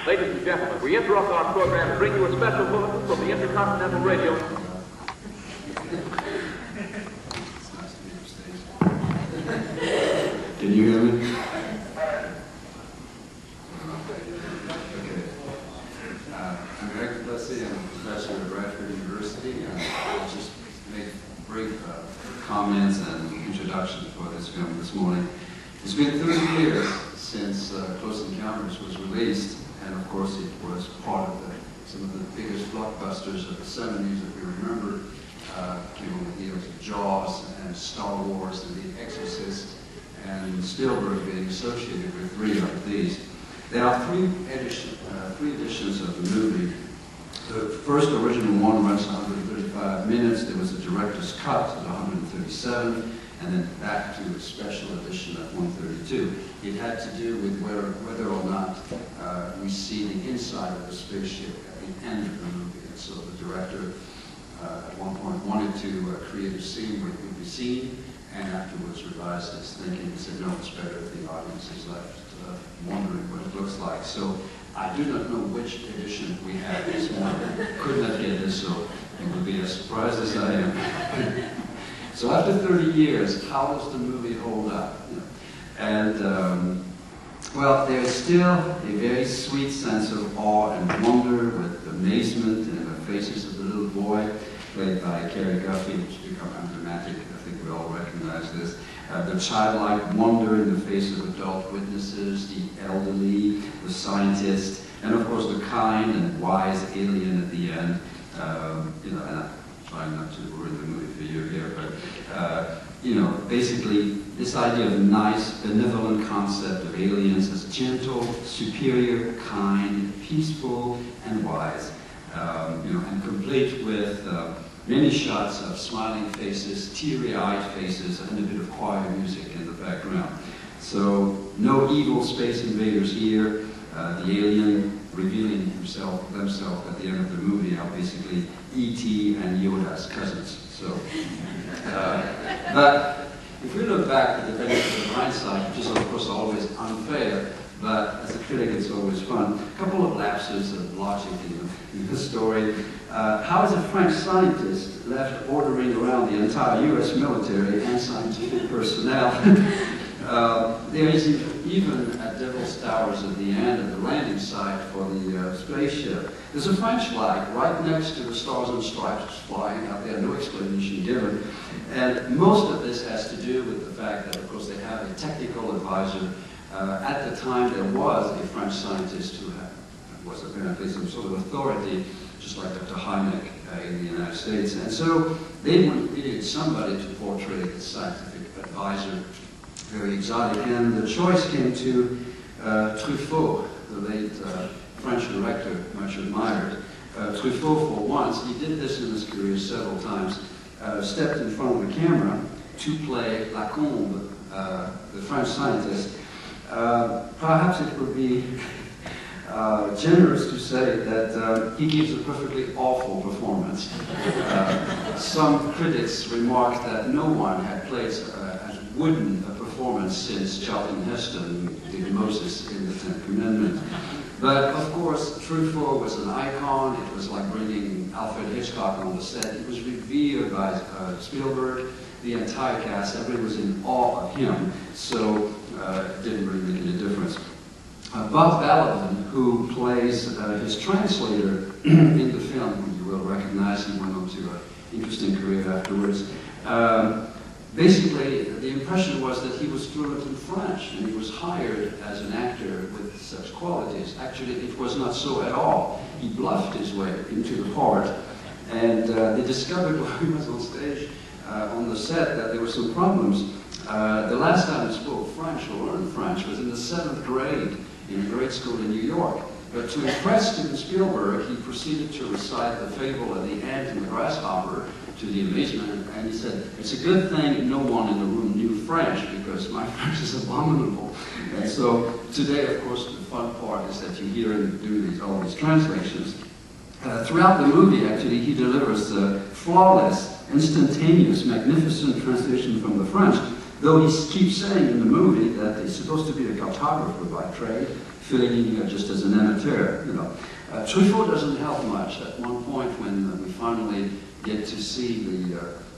Ladies and gentlemen, we interrupt our program to bring you a special bulletin from the Intercontinental Radio. Can you hear me? I'm Eric Plessis. I'm a professor at Radford University, and I'll just make brief comments and introduction for this film this morning. It's been 30 years since Close Encounters was released, and of course it was part of some of the biggest blockbusters of the 70s that we remember, came on the heels of Jaws and Star Wars and The Exorcist, and Spielberg being associated with 3 of these. There are 3 editions of the movie. The first original one runs 135 minutes. There was a director's cut at 137, and then back to a special edition at 132. It had to do with whether or not we see the inside of the spaceship at the end of the movie. And so the director at one point wanted to create a scene where it would be seen, and afterwards revised his thinking. He said, no, it's better if the audience is left wondering what it looks like. So I do not know which edition we have this morning. Could not get this, so it would be as surprised as I am. So after 30 years, how does the movie hold up? And, well, there is still a very sweet sense of awe and wonder with amazement in the faces of the little boy, played by Kerry Guffey, which has become emblematic. I think we all recognize this. The childlike wonder in the face of adult witnesses, the elderly, the scientist, and of course the kind and wise alien at the end. And I'm trying not to ruin the movie for you here, but basically this idea of a nice, benevolent concept of aliens as gentle, superior, kind, peaceful, and wise, and complete with many shots of smiling faces, teary-eyed faces, and a bit of choir music in the background. So no evil space invaders here. The alien revealing themselves at the end of the movie are basically E.T. and Yoda's cousins. So, but if we look back at the benefit of hindsight, which is of course always unfair, but as a critic it's always fun, a couple of lapses of logic in the story. How is a French scientist left ordering around the entire US military and scientific personnel? There is even at Devil's Towers at the end of the landing site for the spaceship, there's a French flag right next to the Stars and Stripes flying out there, no explanation given. And most of this has to do with the fact that, of course, they have a technical advisor. At the time, there was a French scientist who was apparently some sort of authority, just like Dr. Hynek in the United States. And so they needed somebody to portray the scientific advisor, very exotic. And the choice came to Truffaut, the late French director, much admired. Truffaut, for once, he did this in his career several times, stepped in front of the camera to play Lacombe, the French scientist. Perhaps it would be generous to say that he gives a perfectly awful performance. Some critics remarked that no one had played as wooden a performance since Charlton Heston did Moses in the Ten Commandments. But of course, Truffaut was an icon. It was like bringing Alfred Hitchcock on the set. He was revered by Spielberg. The entire cast, everyone was in awe of him. So it didn't really make any difference. Bob Balaban, who plays his translator in the film, who you will recognize, he went on to an interesting career afterwards. Basically, the impression was that he was fluent in French, and he was hired as an actor with such qualities. Actually, it was not so at all. He bluffed his way into the part, and they discovered while he was on stage on the set that there were some problems. The last time he spoke French or learned French was in the 7th grade in a grade school in New York. But to impress Steven Spielberg, he proceeded to recite the fable of the ant and the grasshopper to the amazement, and he said, it's a good thing no one in the room knew French, because my French is abominable. And so today, of course, the fun part is that you hear him do all these translations. Throughout the movie, actually, he delivers the flawless, instantaneous, magnificent translation from the French, though he keeps saying in the movie that he's supposed to be a cartographer by trade, filling in just as an amateur, you know. Truffaut doesn't help much. At one point when we finally get to see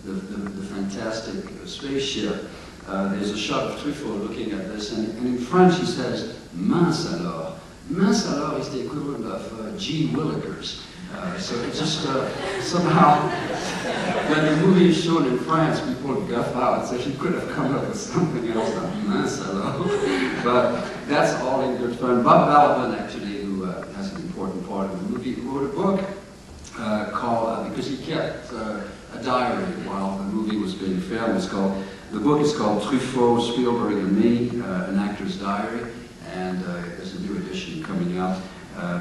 the fantastic spaceship, there's a shot of Truffaut looking at this, and in French he says, mince alors. Mince alors is the equivalent of Gene Willikers. So it just somehow, when the movie is shown in France, people guff out. So she could have come up with something else like mince alors. But that's all in good fun. Bob Balaban, actually, who has an important part of the movie, wrote a book called, because he kept a diary while the movie was being filmed. The book is called Truffaut, Spielberg, and Me, An Actor's Diary. And there's a new edition coming out.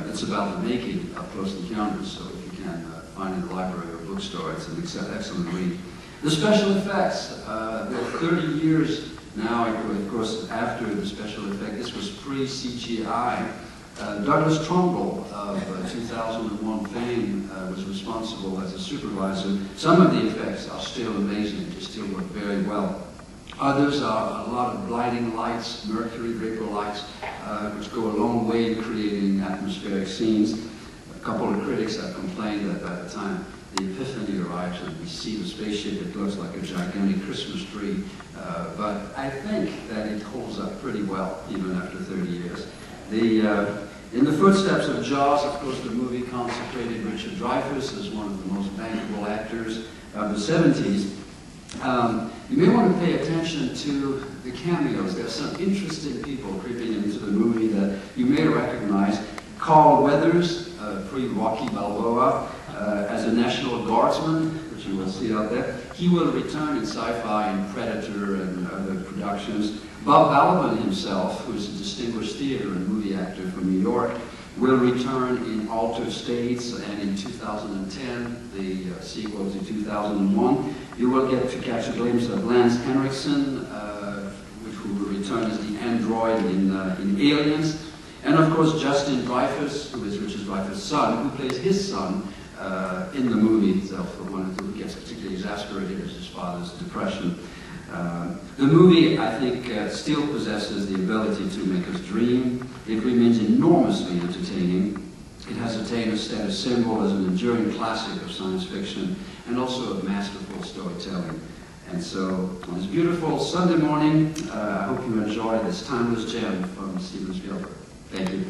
It's about the making of Close Encounters, so if you can find it in the library or bookstore, it's an excellent read. The special effects, they're 30 years now, of course, after the special effect. This was pre-CGI. Douglas Trumbull of 2001 fame was responsible as a supervisor. Some of the effects are still amazing, they still work very well. Others are a lot of blinding lights, mercury vapor lights, which go a long way in creating atmospheric scenes. A couple of critics have complained that by the time the Epiphany arrives and we see the spaceship, it looks like a gigantic Christmas tree. But I think that it holds up pretty well, even after 30 years. In the footsteps of Jaws, of course, the movie consecrated Richard Dreyfuss as one of the most bankable actors of the 70s. You may want to pay attention to the cameos. There are some interesting people creeping into the movie that you may recognize. Carl Weathers, pre-Rocky Balboa, as a National Guardsman, which you will see out there. He will return in Sci-Fi and Predator and other productions. Bob Balaban himself, who is a distinguished theater and movie actor from New York, will return in Altered States, and in 2010, the sequel to 2001. You will get to catch a glimpse of Lance Henriksen, which will return as the android in Aliens. And of course, Justin Dreyfuss, who is Richard Dreyfuss' son, who plays his son in the movie itself, the one who gets particularly exasperated at his father's depression. The movie, I think, still possesses the ability to make us dream. It remains enormously entertaining. It has attained a status symbol as an enduring classic of science fiction and also of masterful storytelling. And so, on this beautiful Sunday morning, I hope you enjoy this timeless gem from Steven Spielberg. Thank you.